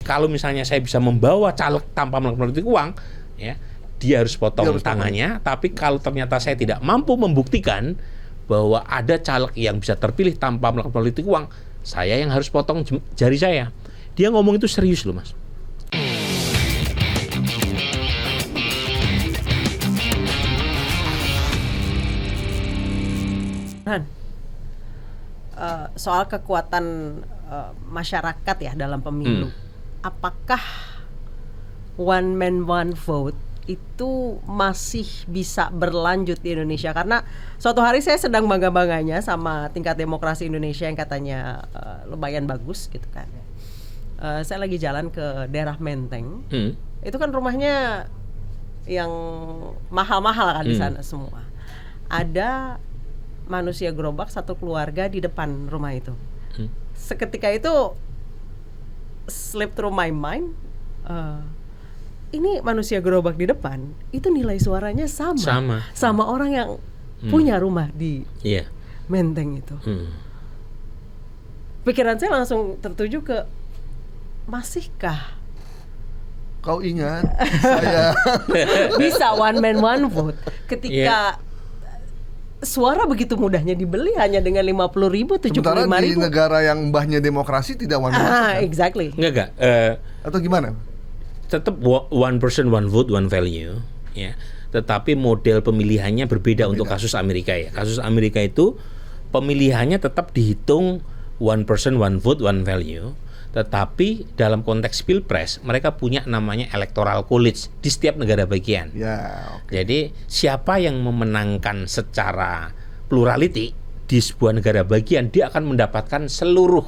kalau misalnya saya bisa membawa caleg tanpa melakukan politik uang, ya, dia harus potong tangannya. Tapi kalau ternyata saya tidak mampu membuktikan bahwa ada caleg yang bisa terpilih tanpa melakukan politik uang, saya yang harus potong jari saya. Dia ngomong itu serius loh, Mas. Soal kekuatan masyarakat ya dalam pemilu, apakah one man one vote itu masih bisa berlanjut di Indonesia? Karena suatu hari saya sedang bangga-bangganya sama tingkat demokrasi Indonesia yang katanya lumayan bagus gitu kan. Saya lagi jalan ke daerah Menteng, itu kan rumahnya yang mahal-mahal kan di sana semua. Ada manusia gerobak satu keluarga di depan rumah itu. Seketika itu slip through my mind, ini manusia gerobak di depan itu nilai suaranya sama orang yang punya rumah di Menteng itu. Pikiran saya langsung tertuju ke, masihkah kau ingat saya bisa one man one vote ketika suara begitu mudahnya dibeli hanya dengan 50.000, 75.000. Sementara di negara yang mbahnya demokrasi tidak one man vote kan? Exactly. Enggak. Atau gimana? Tetap one person one vote one value, ya. Tetapi model pemilihannya berbeda untuk kasus Amerika ya. Kasus Amerika itu pemilihannya tetap dihitung one person one vote one value. Tetapi dalam konteks pilpres mereka punya namanya electoral college di setiap negara bagian. Jadi siapa yang memenangkan secara plurality di sebuah negara bagian, dia akan mendapatkan seluruh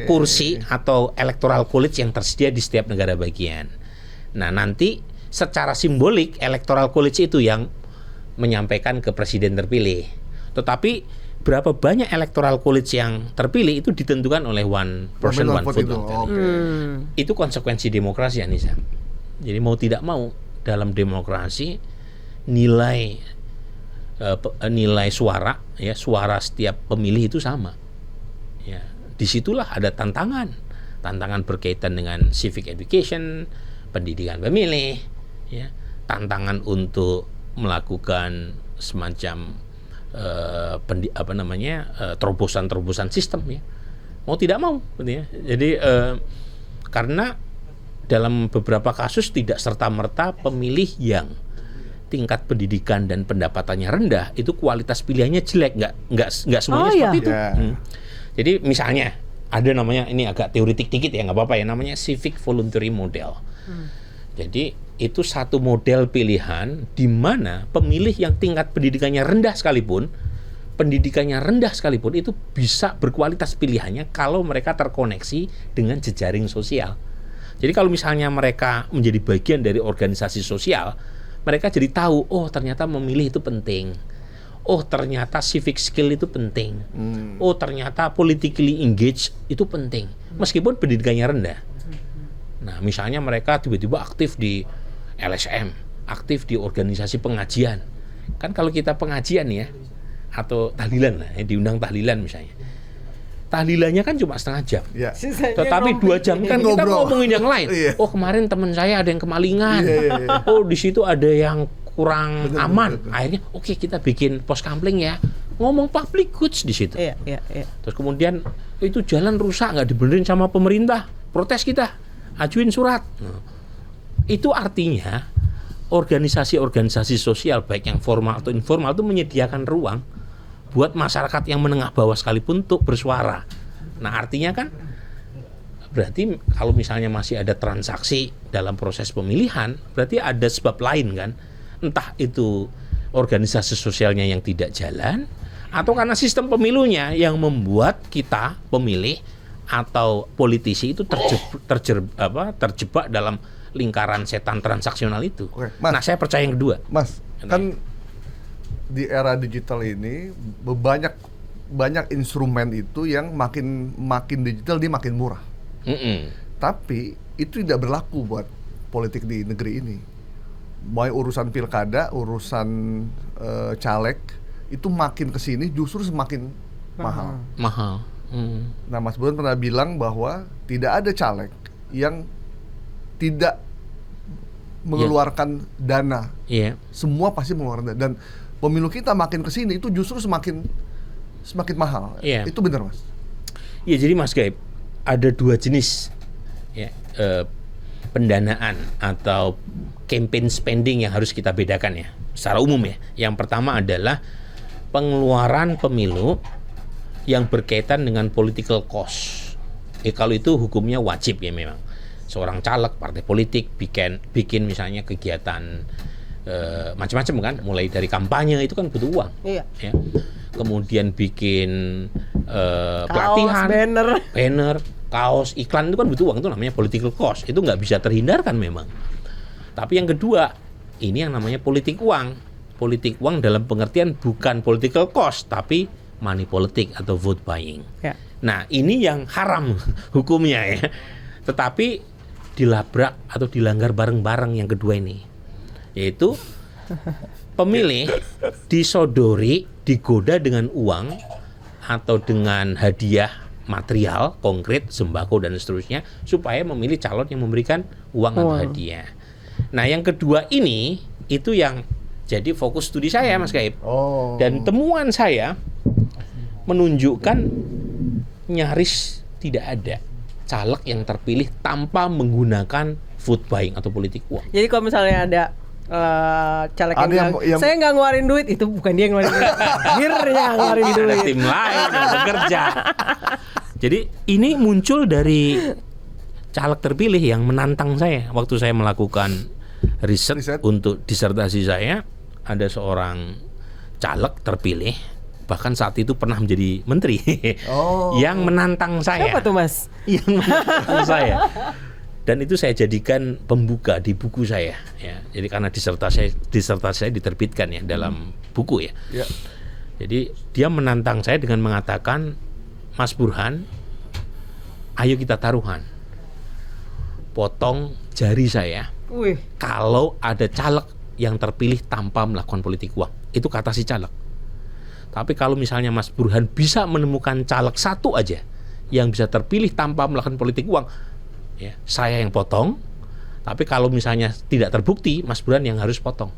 kursi atau electoral college yang tersedia di setiap negara bagian. Nah, nanti secara simbolik electoral college itu yang menyampaikan ke presiden terpilih. Tetapi berapa banyak electoral college yang terpilih itu ditentukan oleh one person one vote. Itu konsekuensi demokrasi, Anissa. Jadi mau tidak mau dalam demokrasi nilai suara, ya, suara setiap pemilih itu sama. Ya, disitulah ada tantangan berkaitan dengan civic education, pendidikan pemilih, ya, tantangan untuk melakukan semacam terobosan sistem, ya, mau tidak mau, ya. Jadi karena dalam beberapa kasus tidak serta-merta pemilih yang tingkat pendidikan dan pendapatannya rendah itu kualitas pilihannya jelek, nggak semuanya seperti itu. Jadi misalnya ada namanya, ini agak teoretik dikit ya, nggak apa-apa ya, namanya civic voluntary model. Jadi itu satu model pilihan di mana pemilih yang tingkat pendidikannya rendah sekalipun itu bisa berkualitas pilihannya kalau mereka terkoneksi dengan jejaring sosial. Jadi kalau misalnya mereka menjadi bagian dari organisasi sosial, mereka jadi tahu, oh ternyata memilih itu penting. Oh ternyata civic skill itu penting. Oh ternyata politically engaged itu penting, meskipun pendidikannya rendah. Nah, misalnya mereka tiba-tiba aktif di LSM, aktif di organisasi pengajian. Kan kalau kita pengajian ya, atau tahlilan lah, diundang tahlilan misalnya. Tahlilannya kan cuma setengah jam. Tetapi 2 jam kan kita ngomongin yang lain. Oh kemarin teman saya ada yang kemalingan. Oh di situ ada yang kurang aman. Akhirnya oke, kita bikin pos kampling ya. Ngomong public goods di situ. Terus kemudian itu jalan rusak, nggak dibenerin sama pemerintah. Protes kita, ajuin surat. Itu artinya organisasi-organisasi sosial baik yang formal atau informal itu menyediakan ruang buat masyarakat yang menengah bawah sekalipun untuk bersuara. Nah artinya kan berarti kalau misalnya masih ada transaksi dalam proses pemilihan, berarti ada sebab lain kan. Entah itu organisasi sosialnya yang tidak jalan, atau karena sistem pemilunya yang membuat kita pemilih atau politisi itu terjebak dalam lingkaran setan transaksional itu. Mas, nah saya percaya yang kedua. Mas, kan di era digital ini banyak instrumen itu yang makin digital dia makin murah. Tapi itu tidak berlaku buat politik di negeri ini. Mulai urusan pilkada, urusan caleg itu makin kesini justru semakin mahal. Nah, Mas Burhan pernah bilang bahwa tidak ada caleg yang tidak mengeluarkan dana. Semua pasti mengeluarkan dana. Dan pemilu kita makin kesini itu justru semakin mahal. Itu benar, Mas? Ya, jadi Mas Gaib, ada dua jenis pendanaan atau campaign spending yang harus kita bedakan ya, secara umum ya. Yang pertama adalah pengeluaran pemilu yang berkaitan dengan political cost. Kalau itu hukumnya wajib ya memang. Seorang caleg partai politik bikin misalnya kegiatan macam-macam kan, mulai dari kampanye itu kan butuh uang. Ya. Kemudian bikin pelatihan, banner, kaos, iklan itu kan butuh uang, itu namanya political cost. Itu nggak bisa terhindarkan memang. Tapi yang kedua, ini yang namanya politik uang. Politik uang dalam pengertian bukan political cost, tapi money politik atau vote buying. Nah, ini yang haram hukumnya ya. Tetapi dilabrak atau dilanggar bareng-bareng yang kedua ini, yaitu pemilih disodori, digoda dengan uang atau dengan hadiah material konkret, sembako dan seterusnya, supaya memilih calon yang memberikan uang atau hadiah. Nah, yang kedua ini itu yang jadi fokus studi saya, Mas Gaib. Dan temuan saya menunjukkan nyaris tidak ada caleg yang terpilih tanpa menggunakan vote buying atau politik uang. Jadi kalau misalnya ada caleg yang saya nggak ngeluarin duit, itu bukan dia yang ngeluarin duit, akhirnya ngeluarin duit. Ada tim lain yang bekerja. Jadi ini muncul dari caleg terpilih yang menantang saya waktu saya melakukan riset untuk disertasi saya. Ada seorang caleg terpilih, bahkan saat itu pernah menjadi menteri, yang menantang saya. Siapa tuh, Mas? Yang menantang saya. Dan itu saya jadikan pembuka di buku saya. Ya. Jadi karena disertasi saya diterbitkan ya dalam buku ya. Jadi dia menantang saya dengan mengatakan, Mas Burhan, ayo kita taruhan, potong jari saya kalau ada caleg yang terpilih tanpa melakukan politik uang. Itu kata si caleg. Tapi kalau misalnya Mas Burhan bisa menemukan caleg satu aja yang bisa terpilih tanpa melakukan politik uang, ya, saya yang potong. Tapi kalau misalnya tidak terbukti, Mas Burhan yang harus potong.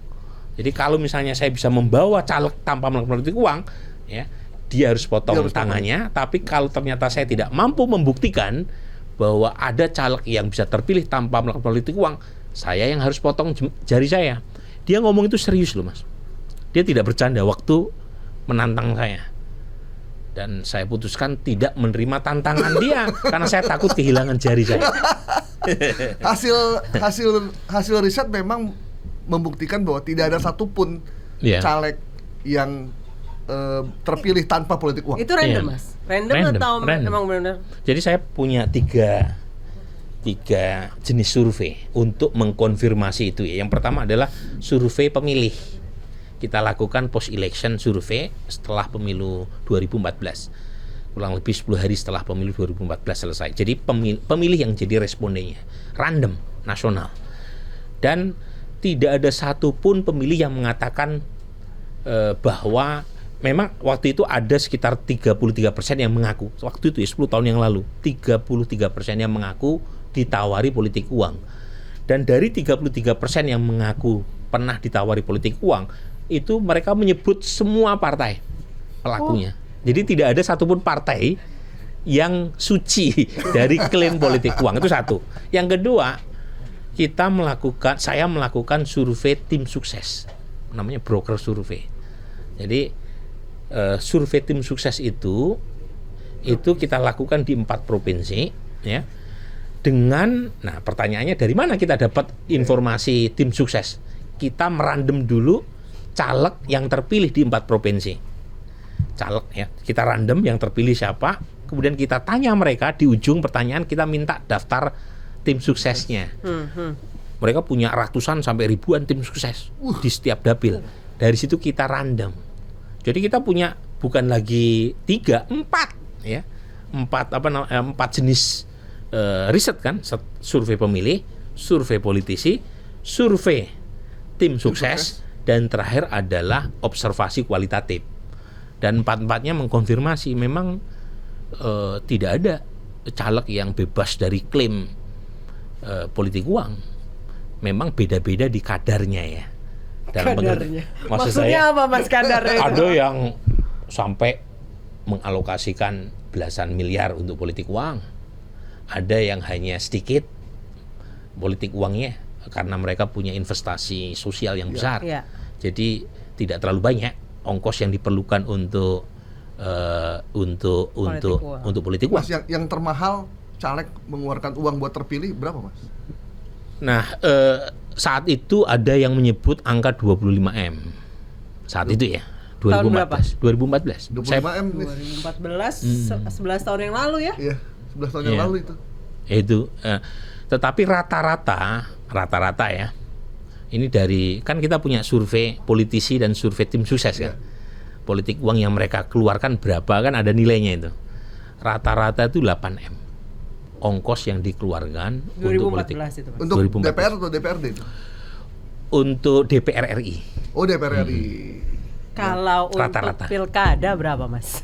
Jadi kalau misalnya saya bisa membawa caleg tanpa melakukan politik uang, ya, dia harus potong tangannya. Tapi kalau ternyata saya tidak mampu membuktikan bahwa ada caleg yang bisa terpilih tanpa melakukan politik uang, saya yang harus potong jari saya. Dia ngomong itu serius loh, Mas. Dia tidak bercanda waktu menantang saya. Dan saya putuskan tidak menerima tantangan dia karena saya takut kehilangan jari saya. Hasil riset memang membuktikan bahwa tidak ada satupun caleg yang terpilih tanpa politik uang. Itu random, Mas? Random atau memang benar-benar? Jadi saya punya tiga jenis survei untuk mengkonfirmasi itu ya. Yang pertama adalah survei pemilih. Kita lakukan post election survei setelah pemilu 2014. Kurang lebih 10 hari setelah pemilu 2014 selesai. Jadi pemilih yang jadi respondennya random, nasional. Dan tidak ada satupun pemilih yang mengatakan bahwa memang waktu itu ada sekitar 33% yang mengaku. Waktu itu ya 10 tahun yang lalu, 33% yang mengaku ditawari politik uang. Dan dari 33% yang mengaku pernah ditawari politik uang, itu mereka menyebut semua partai pelakunya. Jadi tidak ada satupun partai yang suci dari klaim politik uang. Itu satu. Yang kedua, saya melakukan survei tim sukses, namanya broker survei. Jadi survei tim sukses itu kita lakukan di 4 provinsi ya. Nah pertanyaannya, dari mana kita dapat informasi tim sukses? Kita merandom dulu caleg yang terpilih di 4 provinsi. Caleg ya, kita random yang terpilih siapa, kemudian kita tanya mereka, di ujung pertanyaan kita minta daftar tim suksesnya. Mereka punya ratusan sampai ribuan tim sukses di setiap dapil. Dari situ kita random. Jadi kita punya bukan lagi 3, 4 ya. 4 jenis riset kan, survei pemilih, survei politisi, survei tim sukses, dan terakhir adalah observasi kualitatif. Dan 4-4-nya mengkonfirmasi memang tidak ada caleg yang bebas dari klaim politik uang. Memang beda-beda di kadarnya ya. Kadarnya. Maksud Maksudnya apa Mas kadarnya itu? Ada yang sampai mengalokasikan belasan miliar untuk politik uang. Ada yang hanya sedikit politik uangnya karena mereka punya investasi sosial yang besar. Ya. Jadi tidak terlalu banyak ongkos yang diperlukan untuk politik uang. Mas, yang termahal caleg mengeluarkan uang buat terpilih berapa, Mas? Nah, saat itu ada yang menyebut angka 25M. Saat itu ya, 2014. 2014. 25M nih. 2014, 11 tahun yang lalu ya? Iya, 11 tahun yang lalu itu. Itu, tetapi rata-rata ya. Ini dari, kan kita punya survei politisi dan survei tim sukses kan. Politik uang yang mereka keluarkan berapa kan ada nilainya itu. Rata-rata itu 8M. Ongkos yang dikeluarkan 2014 untuk politik. itu, Mas. Untuk 2014. DPR atau DPRD itu? Untuk DPR RI. Oh, DPR RI. Kalau Rata-rata. untuk pilkada berapa, Mas?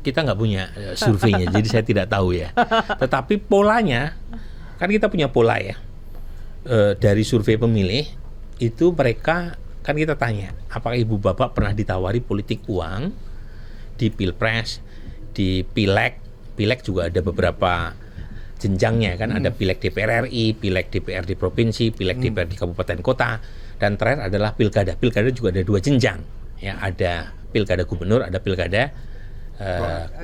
Kita nggak punya surveinya, jadi saya tidak tahu ya. Tetapi polanya, kan kita punya pola ya. Dari survei pemilih, itu mereka, kan kita tanya, apakah ibu bapak pernah ditawari politik uang di Pilpres, di Pileg. Pileg juga ada beberapa jenjangnya kan, ada Pileg DPR RI, Pileg DPR di provinsi, Pileg DPR di kabupaten kota, dan terakhir adalah pilkada. Pilkada juga ada 2 jenjang, ya ada pilkada gubernur, ada pilkada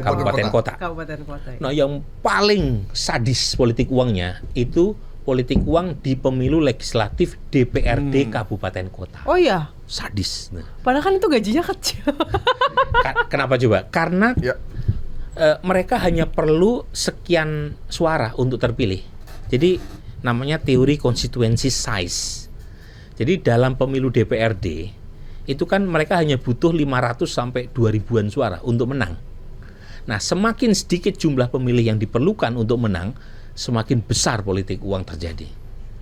kabupaten kota. Kabupaten kota. Ya. Nah, yang paling sadis politik uangnya itu politik uang di pemilu legislatif DPRD kabupaten kota. Oh iya. Sadis. Nah. Padahal kan itu gajinya kecil. Kenapa coba? Karena Ya. mereka hanya perlu sekian suara untuk terpilih. Jadi namanya teori constituency size. Jadi dalam pemilu DPRD itu kan mereka hanya butuh 500 sampai 2000-an suara untuk menang. Nah, semakin sedikit jumlah pemilih yang diperlukan untuk menang, semakin besar politik uang terjadi.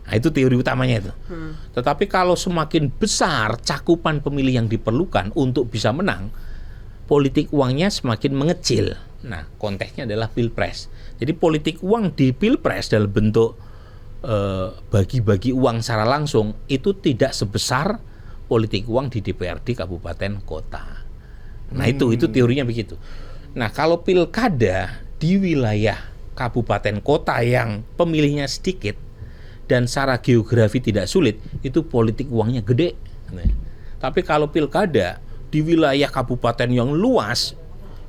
Nah, itu teori utamanya itu. Tetapi kalau semakin besar cakupan pemilih yang diperlukan untuk bisa menang, politik uangnya semakin mengecil. Nah, konteksnya adalah Pilpres. Jadi politik uang di Pilpres dalam bentuk bagi-bagi uang secara langsung itu tidak sebesar politik uang di DPRD kabupaten kota. Nah, itu teorinya begitu. Nah, kalau pilkada di wilayah kabupaten kota yang pemilihnya sedikit dan secara geografi tidak sulit, itu politik uangnya gede. Nah, tapi kalau pilkada di wilayah kabupaten yang luas,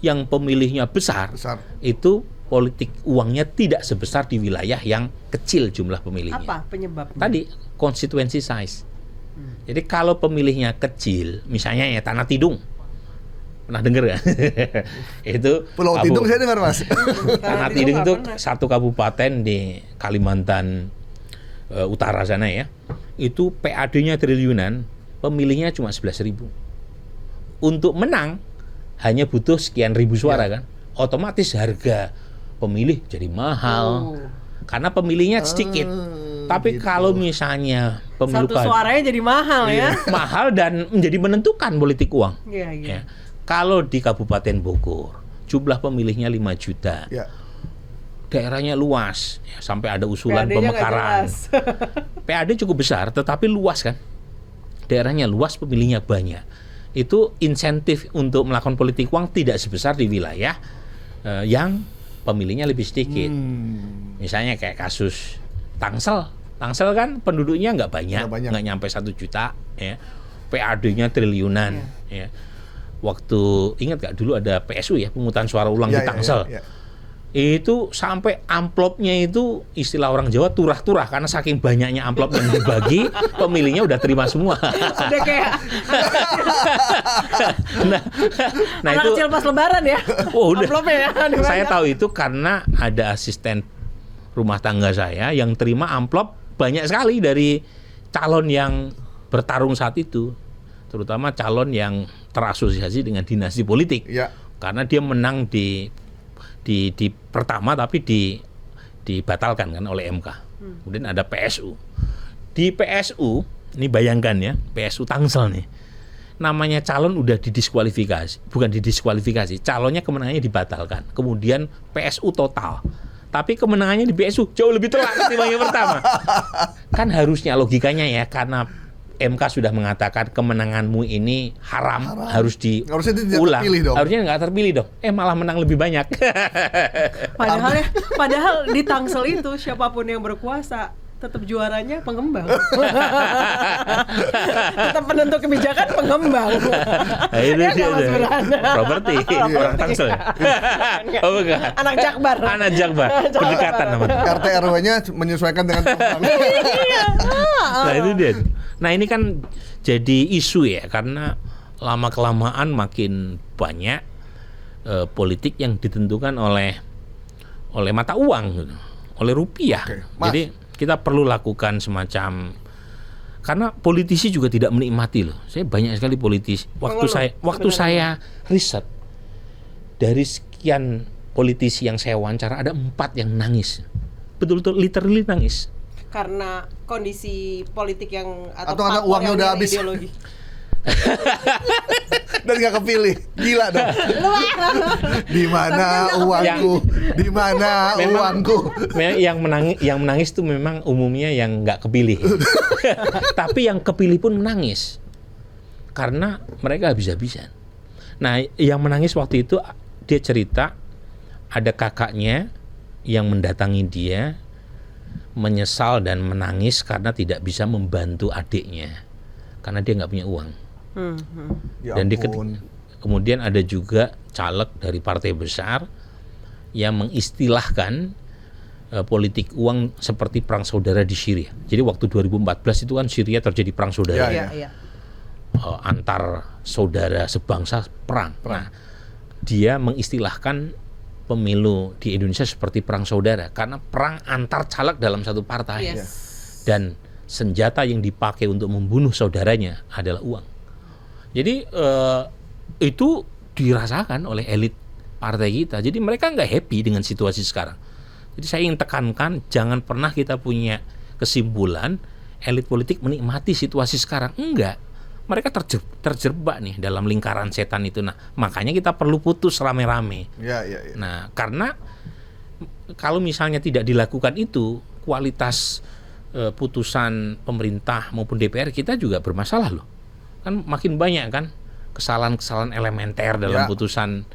yang pemilihnya besar, itu politik uangnya tidak sebesar di wilayah yang kecil jumlah pemilihnya. Apa penyebabnya? Tadi constituency size. Jadi kalau pemilihnya kecil, misalnya ya Tanah Tidung, pernah dengar kan? Itu Pulau Tidung saya dengar, Mas. Tanah Tidung itu satu kabupaten di Kalimantan Utara sana ya. Itu PAD-nya triliunan, pemilihnya cuma 11.000. Untuk menang hanya butuh sekian ribu suara kan. Otomatis harga pemilih jadi mahal. Karena pemilihnya sedikit. Tapi gitu. Kalau misalnya pemilu satu suaranya jadi mahal ya. Mahal dan menjadi menentukan politik uang. Iya. Ya. Kalau di Kabupaten Bogor jumlah pemilihnya 5 juta. Ya. Daerahnya luas, ya, sampai ada usulan pemekaran. PAD cukup besar, tetapi luas kan. Daerahnya luas, pemilihnya banyak. Itu insentif untuk melakukan politik uang tidak sebesar di wilayah yang pemilihnya lebih sedikit. Misalnya kayak kasus Tangsel. Tangsel kan penduduknya nggak banyak, nggak nyampe 1 juta. Ya. PAD-nya triliunan. Ya. Waktu ingat nggak dulu ada PSU ya, pemungutan suara ulang di Tangsel. Itu sampai amplopnya itu istilah orang Jawa turah-turah karena saking banyaknya amplop yang dibagi, pemilihnya udah terima semua. Udah kayak nah itu kecil pas lebaran ya. Oh, udah. Amplopnya ya. Saya tahu itu karena ada asisten rumah tangga saya yang terima amplop banyak sekali dari calon yang bertarung saat itu, terutama calon yang terasosiasi dengan dinasti politik. Ya. Karena dia menang di pertama tapi dibatalkan kan oleh MK. Kemudian ada PSU. Di PSU, ini bayangkan ya, PSU Tangsel nih. namanya calon udah didiskualifikasi, bukan didiskualifikasi, calonnya kemenangannya dibatalkan, kemudian PSU total. Tapi kemenangannya di PSU jauh lebih telak ketimbang yang pertama. Kan harusnya logikanya ya, karena MK sudah mengatakan kemenanganmu ini haram. Harus Harusnya dia tidak diulang. terpilih dong. Harusnya nggak terpilih dong. Malah menang lebih banyak. Padahal di Tangsel itu siapapun yang berkuasa tetap juaranya pengembang. Tetap penentu kebijakan pengembang. Nah, itu Ya dia nggak, Mas tuh. Burhan? Properti. Orang Tangsel. Oh bukan. Anak Jakbar. Anak Jakbar. Berdekatan namanya. RT RW-nya menyesuaikan dengan pengembang. Nah itu dia. Nah ini kan jadi isu ya, karena lama kelamaan makin banyak politik yang ditentukan oleh mata uang, gitu, oleh rupiah. Oke, Mas. Jadi kita perlu lakukan semacam, karena politisi juga tidak menikmati loh. Saya banyak sekali politisi. Waktu saya riset, dari sekian politisi yang saya wawancara ada 4 yang nangis, betul-betul literally nangis. Karena kondisi politik yang Atau karena faktor uangnya yang udah dari habis. ideologi. Dan nggak kepilih, gila dong. Di mana uangku? Di mana uangku? Yang menangis itu memang umumnya yang nggak kepilih. Tapi yang kepilih pun menangis karena mereka habis-habisan. Nah, yang menangis waktu itu dia cerita ada kakaknya yang mendatangi dia, menyesal dan menangis karena tidak bisa membantu adiknya karena dia nggak punya uang. Ya Dan ampun. kemudian ada juga caleg dari partai besar yang mengistilahkan politik uang seperti perang saudara di Syria. Jadi waktu 2014 itu kan Syria terjadi perang saudara. Iya. Antar saudara sebangsa perang. Nah, dia mengistilahkan pemilu di Indonesia seperti perang saudara karena perang antar caleg dalam satu partai. Yes. Dan senjata yang dipakai untuk membunuh saudaranya adalah uang. Jadi itu dirasakan oleh elit partai kita. Jadi mereka nggak happy dengan situasi sekarang. Jadi saya ingin tekankan, jangan pernah kita punya kesimpulan elit politik menikmati situasi sekarang. Enggak. Mereka terjebak nih dalam lingkaran setan itu. Nah, makanya kita perlu putus rame-rame. Ya. Nah, karena kalau misalnya tidak dilakukan itu, kualitas putusan pemerintah maupun DPR kita juga bermasalah loh. Kan makin banyak kan kesalahan-kesalahan elementer dalam putusan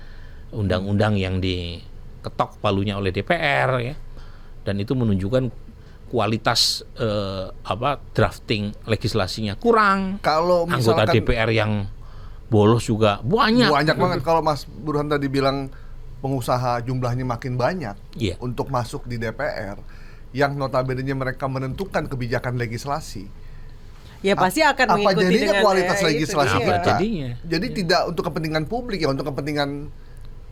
undang-undang yang diketok palunya oleh DPR ya. Dan itu menunjukkan kualitas drafting legislasinya kurang. Kalau Anggota misalkan DPR yang bolos juga banyak. banyak banget. Kalau Mas Burhan tadi bilang pengusaha jumlahnya makin banyak untuk masuk di DPR, yang notabene mereka menentukan kebijakan legislasi. Ya pasti akan mengikuti jadinya dengan kualitas itu. legislasi Iya. kita? Jadinya. Jadi tidak untuk kepentingan publik ya, untuk kepentingan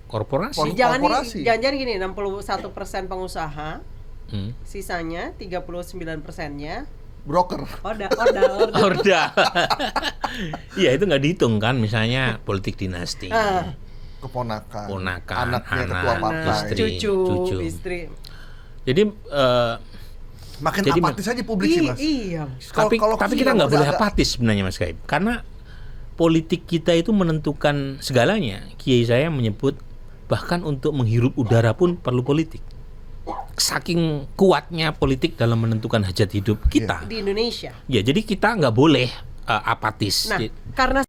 Korporasi. korporasi. Jangan gini, 61% pengusaha, sisanya 39%-nya broker. order. Orda. Iya, itu nggak dihitung kan, misalnya politik dinasti. Keponakan, Ponakan, anaknya anak, ketua partai. cucu. istri. Jadi Makin Jadi apatis aja publik sih, Mas. Iya. tapi kita nggak boleh agak- apatis sebenarnya Mas Gaib, karena politik kita itu menentukan segalanya. Kiai saya menyebut bahkan untuk menghirup udara pun perlu politik. Saking kuatnya politik dalam menentukan hajat hidup kita. Di Indonesia. Ya, jadi kita nggak boleh apatis. Nah, karena